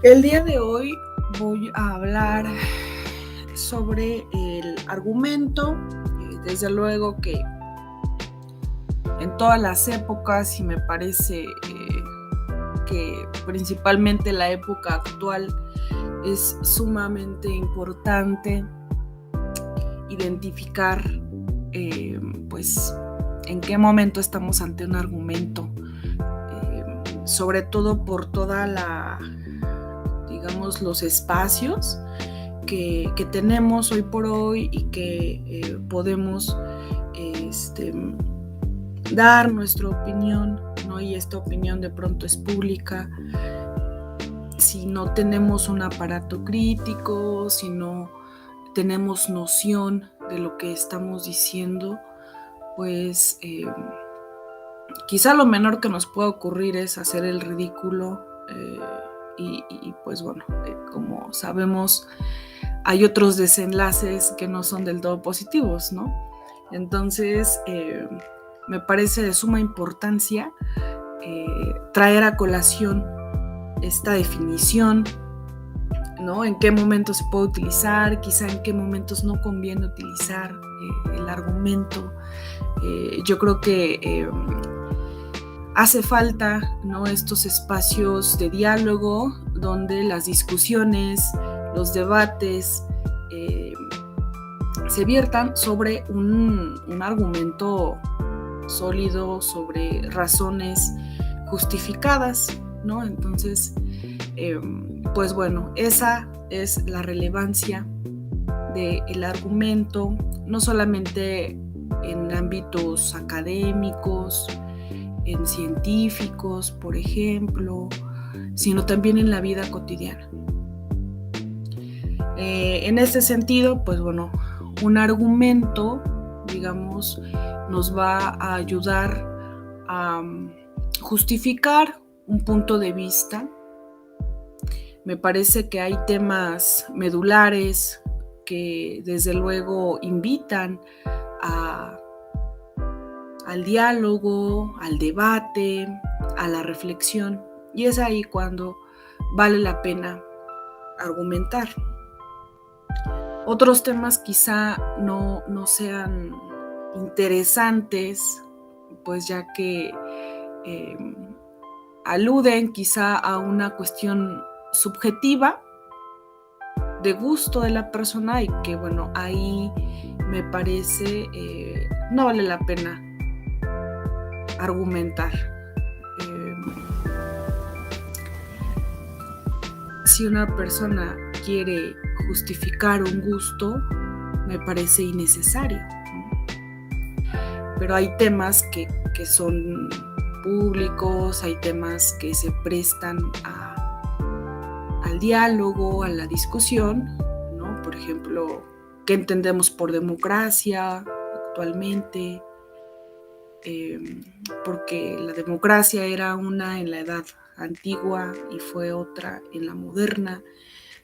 El día de hoy voy a hablar sobre el argumento. Desde luego que en todas las épocas, y me parece que principalmente la época actual, es sumamente importante identificar pues en qué momento estamos ante un argumento, sobre todo por toda los espacios que tenemos hoy por hoy y que podemos dar nuestra opinión, ¿no? Y esta opinión de pronto es pública. Si no tenemos un aparato crítico, si no tenemos noción de lo que estamos diciendo, pues quizá lo menor que nos pueda ocurrir es hacer el ridículo. Y pues bueno, como sabemos, hay otros desenlaces que no son del todo positivos, ¿no? Entonces, me parece de suma importancia traer a colación esta definición, ¿no? En qué momentos se puede utilizar, quizá en qué momentos no conviene utilizar el argumento. Yo creo que hace falta, ¿no?, estos espacios de diálogo donde las discusiones, los debates se viertan sobre un argumento sólido, sobre razones justificadas, ¿no? Entonces, pues bueno, esa es la relevancia del argumento, no solamente en ámbitos académicos, en científicos, por ejemplo, sino también en la vida cotidiana. En ese sentido, pues bueno, un argumento, digamos, nos va a ayudar a justificar un punto de vista. Me parece que hay temas medulares que desde luego invitan al diálogo, al debate, a la reflexión, y es ahí cuando vale la pena argumentar. Otros temas quizá no sean interesantes, pues ya que aluden quizá a una cuestión subjetiva de gusto de la persona, y que bueno, ahí me parece no vale la pena argumentar. Si una persona quiere justificar un gusto, me parece innecesario, ¿no? Pero hay temas que son públicos, hay temas que se prestan al diálogo, a la discusión, ¿no? Por ejemplo, ¿qué entendemos por democracia actualmente? Porque la democracia era una en la edad antigua y fue otra en la moderna,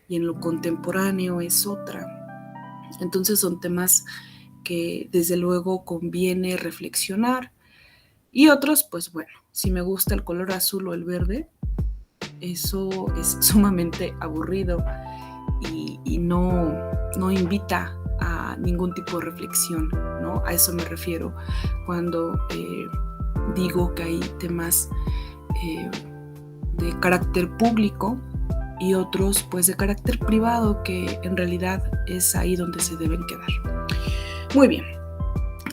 y en lo contemporáneo es otra. Entonces son temas que desde luego conviene reflexionar, y otros, pues bueno, si me gusta el color azul o el verde, eso es sumamente aburrido y no invita a ningún tipo de reflexión, ¿no? A eso me refiero cuando digo que hay temas de carácter público y otros pues de carácter privado, que en realidad es ahí donde se deben quedar. Muy bien,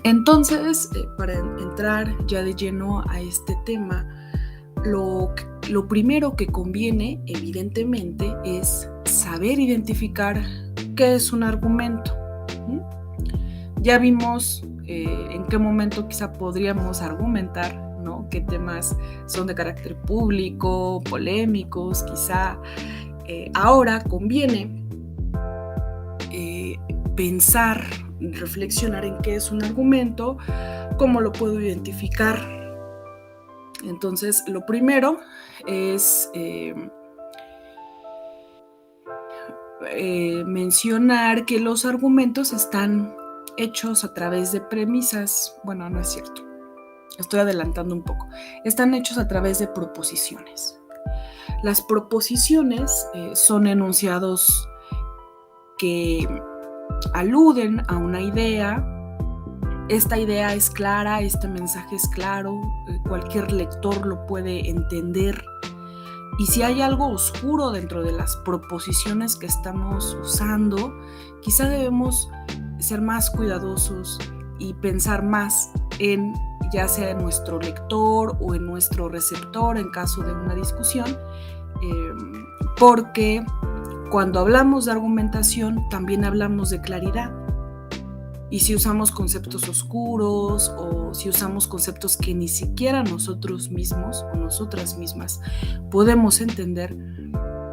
entonces para entrar ya de lleno a este tema, lo primero que conviene evidentemente es saber identificar qué es un argumento. Ya vimos en qué momento quizá podríamos argumentar, ¿no? Qué temas son de carácter público, polémicos, quizá. Ahora conviene pensar, reflexionar en qué es un argumento, cómo lo puedo identificar. Entonces, lo primero es mencionar que los argumentos están hechos a través de premisas. Bueno, no es cierto, estoy adelantando un poco. Están hechos a través de proposiciones. Las proposiciones son enunciados que aluden a una idea. Esta idea es clara, este mensaje es claro, cualquier lector lo puede entender. Y si hay algo oscuro dentro de las proposiciones que estamos usando, quizá debemos ser más cuidadosos y pensar más en, ya sea en nuestro lector o en nuestro receptor en caso de una discusión, porque cuando hablamos de argumentación también hablamos de claridad. Y si usamos conceptos oscuros o si usamos conceptos que ni siquiera nosotros mismos o nosotras mismas podemos entender,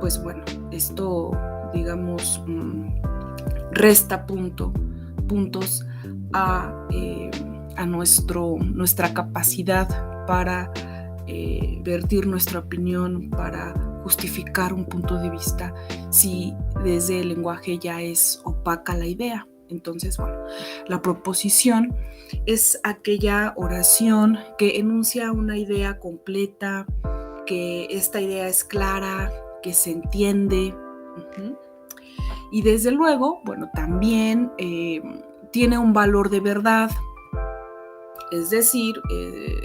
pues bueno, esto, digamos, resta puntos a nuestra capacidad para vertir nuestra opinión, para justificar un punto de vista, si desde el lenguaje ya es opaca la idea. Entonces, bueno, la proposición es aquella oración que enuncia una idea completa, que esta idea es clara, que se entiende. Y desde luego, bueno, también tiene un valor de verdad, es decir,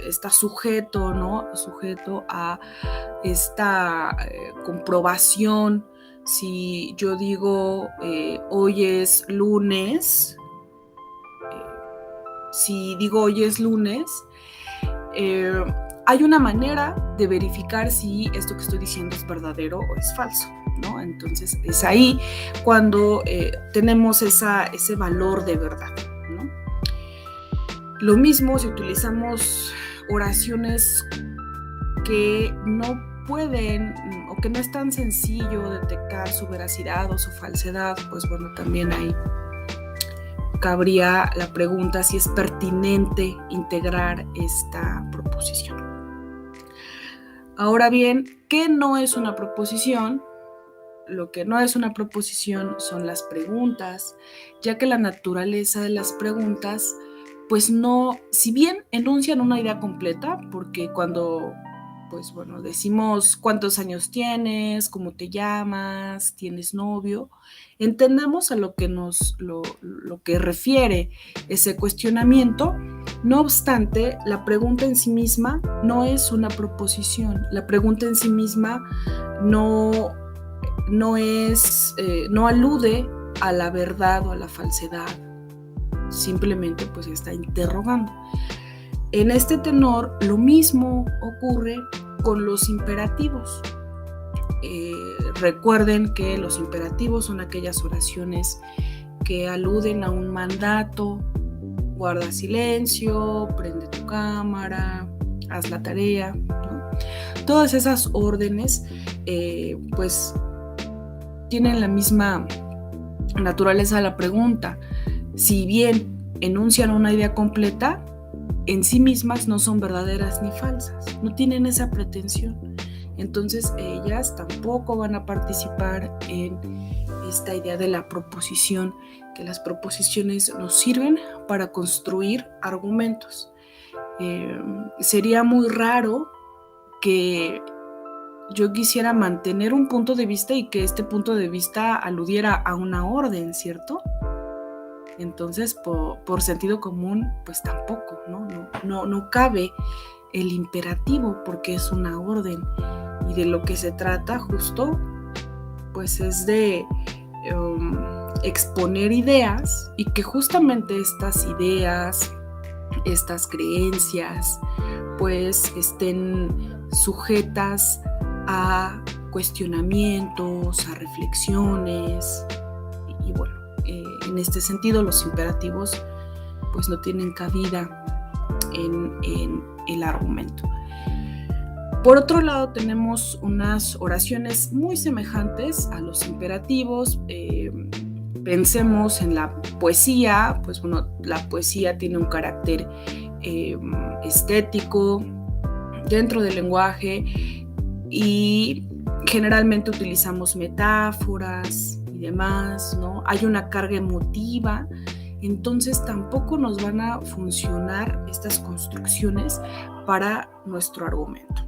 está sujeto, ¿no? Sujeto a esta comprobación. Si yo digo hoy es lunes, hay una manera de verificar si esto que estoy diciendo es verdadero o es falso, ¿no? Entonces es ahí cuando tenemos ese valor de verdad, ¿no? Lo mismo si utilizamos oraciones que no pueden o que no es tan sencillo detectar su veracidad o su falsedad, pues bueno, también ahí cabría la pregunta si es pertinente integrar esta proposición. Ahora bien, ¿qué no es una proposición? Lo que no es una proposición son las preguntas, ya que la naturaleza de las preguntas, pues no, si bien enuncian una idea completa, porque cuando pues bueno, decimos cuántos años tienes, cómo te llamas, tienes novio, entendemos a lo que refiere ese cuestionamiento. No obstante, la pregunta en sí misma no es una proposición. La pregunta en sí misma no alude a la verdad o a la falsedad. Simplemente pues está interrogando. En este tenor, lo mismo ocurre con los imperativos. Recuerden que los imperativos son aquellas oraciones que aluden a un mandato: guarda silencio, prende tu cámara, haz la tarea, ¿no? Todas esas órdenes pues tienen la misma naturaleza de la pregunta. Si bien enuncian una idea completa, en sí mismas no son verdaderas ni falsas, no tienen esa pretensión. Entonces ellas tampoco van a participar en esta idea de la proposición, que las proposiciones nos sirven para construir argumentos. Sería muy raro que yo quisiera mantener un punto de vista y que este punto de vista aludiera a una orden, ¿cierto? Entonces, por sentido común, pues tampoco, no cabe el imperativo porque es una orden. Y de lo que se trata justo, pues es de exponer ideas, y que justamente estas ideas, estas creencias, pues estén sujetas a cuestionamientos, a reflexiones. Y bueno, en este sentido los imperativos pues no tienen cabida en el argumento. Por otro lado, tenemos unas oraciones muy semejantes a los imperativos. Pensemos en la poesía. Pues bueno, la poesía tiene un carácter estético dentro del lenguaje, y generalmente utilizamos metáforas y demás, ¿no? Hay una carga emotiva, entonces tampoco nos van a funcionar estas construcciones para nuestro argumento.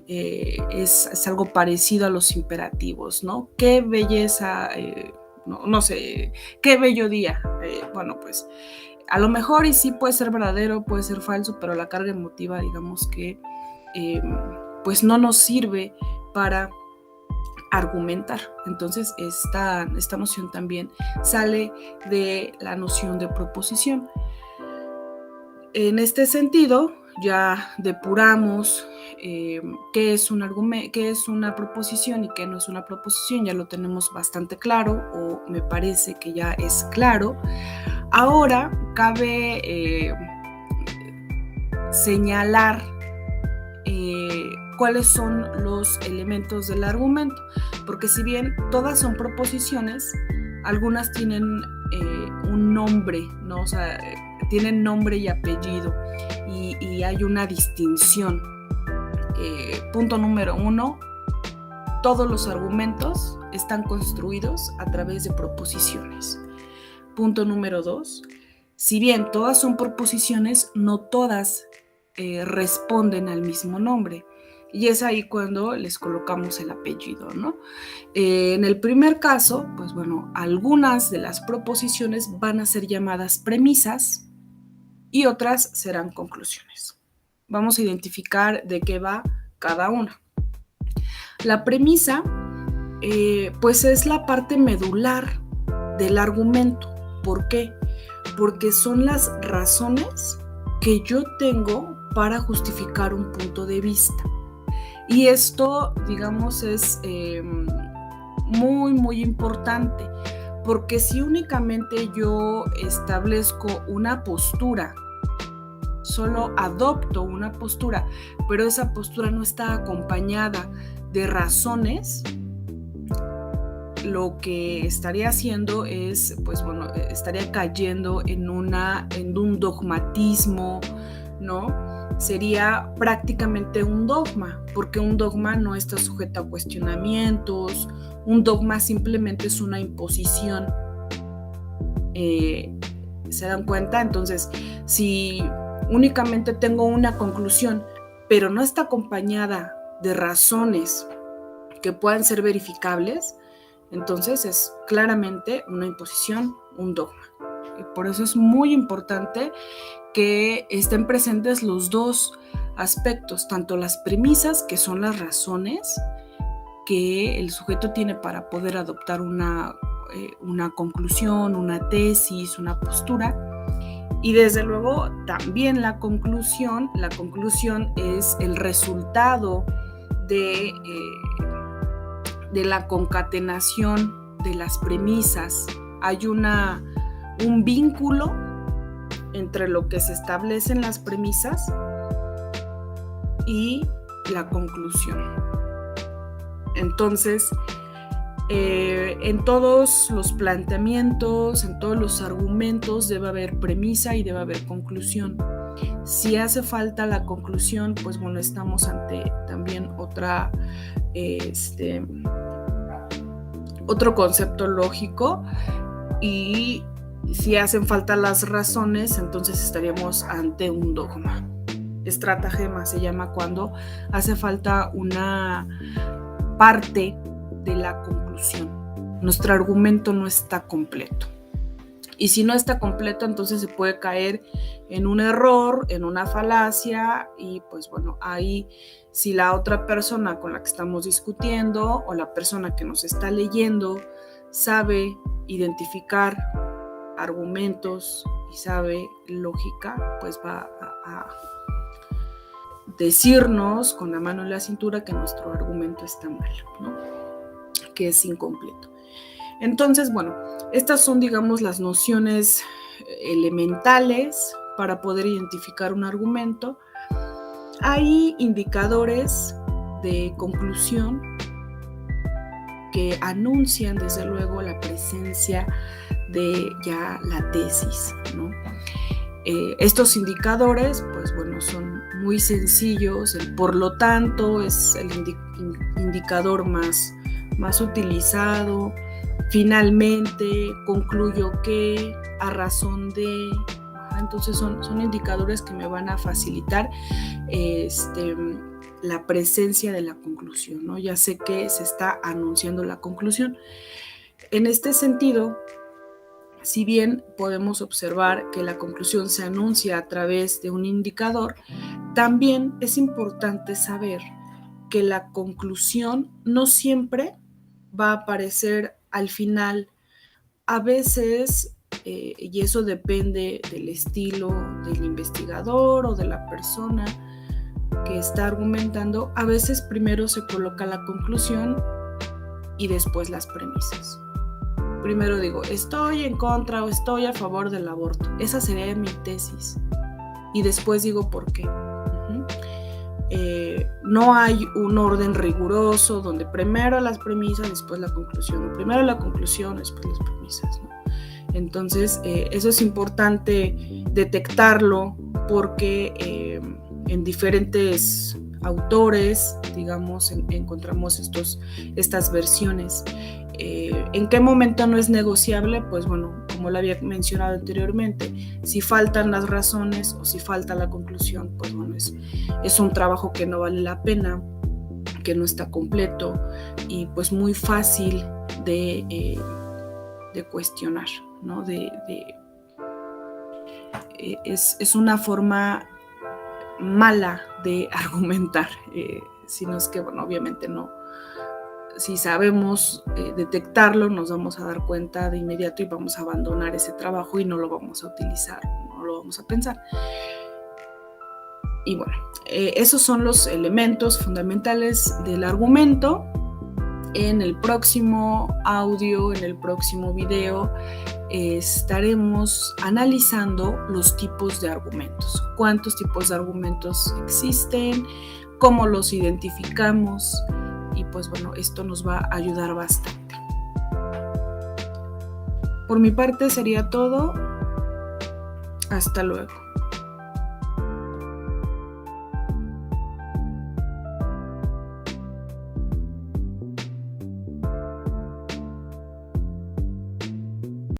es algo parecido a los imperativos, ¿no? Qué belleza, no sé, qué bello día. Bueno, pues a lo mejor y sí puede ser verdadero, puede ser falso, pero la carga emotiva, digamos que pues no nos sirve para argumentar. Entonces esta noción también sale de la noción de proposición. En este sentido, ya depuramos qué es un argumento, qué es una proposición y qué no es una proposición. Ya lo tenemos bastante claro, o me parece que ya es claro. Ahora cabe señalar cuáles son los elementos del argumento, porque si bien todas son proposiciones, algunas tienen un nombre, ¿no? O sea, tienen nombre y apellido, y hay una distinción. Punto número 1, todos los argumentos están construidos a través de proposiciones. Punto número 2, si bien todas son proposiciones, no todas responden al mismo nombre. Y es ahí cuando les colocamos el apellido, ¿no? En el primer caso, pues bueno, algunas de las proposiciones van a ser llamadas premisas y otras serán conclusiones. Vamos a identificar de qué va cada una. La premisa, pues es la parte medular del argumento. ¿Por qué? Porque son las razones que yo tengo para justificar un punto de vista. Y esto, digamos, es muy, muy importante, porque si únicamente yo establezco una postura, solo adopto una postura, pero esa postura no está acompañada de razones, lo que estaría haciendo es, pues bueno, estaría cayendo en un dogmatismo, ¿no? Sería prácticamente un dogma, porque un dogma no está sujeto a cuestionamientos, un dogma simplemente es una imposición. ¿Se dan cuenta? Entonces, si únicamente tengo una conclusión, pero no está acompañada de razones que puedan ser verificables, entonces es claramente una imposición, un dogma. Y por eso es muy importante que estén presentes los dos aspectos, tanto las premisas, que son las razones que el sujeto tiene para poder adoptar una conclusión, una tesis, una postura, y desde luego también la conclusión. La conclusión es el resultado de la concatenación de las premisas. Hay un vínculo entre lo que se establece en las premisas y la conclusión. Entonces, en todos los planteamientos, en todos los argumentos debe haber premisa y debe haber conclusión. Si hace falta la conclusión, pues bueno, estamos ante también otro concepto lógico, y si hacen falta las razones, entonces estaríamos ante un dogma. Estratagema se llama cuando hace falta una parte de la conclusión. Nuestro argumento no está completo. Y si no está completo, entonces se puede caer en un error, en una falacia, y pues bueno, ahí si la otra persona con la que estamos discutiendo o la persona que nos está leyendo sabe identificar argumentos y sabe lógica, pues va a decirnos con la mano en la cintura que nuestro argumento está mal, ¿no? Que es incompleto. Entonces, bueno, estas son, digamos, las nociones elementales para poder identificar un argumento. Hay indicadores de conclusión que anuncian, desde luego, la presencia de ya la tesis, ¿no? Estos indicadores, pues bueno, son muy sencillos. Por lo tanto, es el indicador más utilizado. Finalmente, concluyo que, a razón de. Entonces son indicadores que me van a facilitar la presencia de la conclusión, ¿no? Ya sé que se está anunciando la conclusión. En este sentido, si bien podemos observar que la conclusión se anuncia a través de un indicador, también es importante saber que la conclusión no siempre va a aparecer al final. A veces, y eso depende del estilo del investigador o de la persona que está argumentando, a veces primero se coloca la conclusión y después las premisas. Primero digo, estoy en contra o estoy a favor del aborto. Esa sería mi tesis. Y después digo por qué. No hay un orden riguroso donde primero las premisas, después la conclusión, o primero la conclusión, después las premisas, ¿no? Entonces, eso es importante detectarlo porque en diferentes autores, digamos, encontramos estas versiones. ¿En qué momento no es negociable? Pues bueno, como lo había mencionado anteriormente, si faltan las razones o si falta la conclusión, pues bueno, es un trabajo que no vale la pena, que no está completo y pues muy fácil de cuestionar, ¿no? Es una forma mala de argumentar, sino es que, bueno, obviamente no. Si sabemos detectarlo, nos vamos a dar cuenta de inmediato y vamos a abandonar ese trabajo y no lo vamos a utilizar, no lo vamos a pensar. Y bueno, esos son los elementos fundamentales del argumento. En el próximo audio, en el próximo video, estaremos analizando los tipos de argumentos. ¿Cuántos tipos de argumentos existen? ¿Cómo los identificamos? Y pues bueno, esto nos va a ayudar bastante. Por mi parte sería todo. Hasta luego.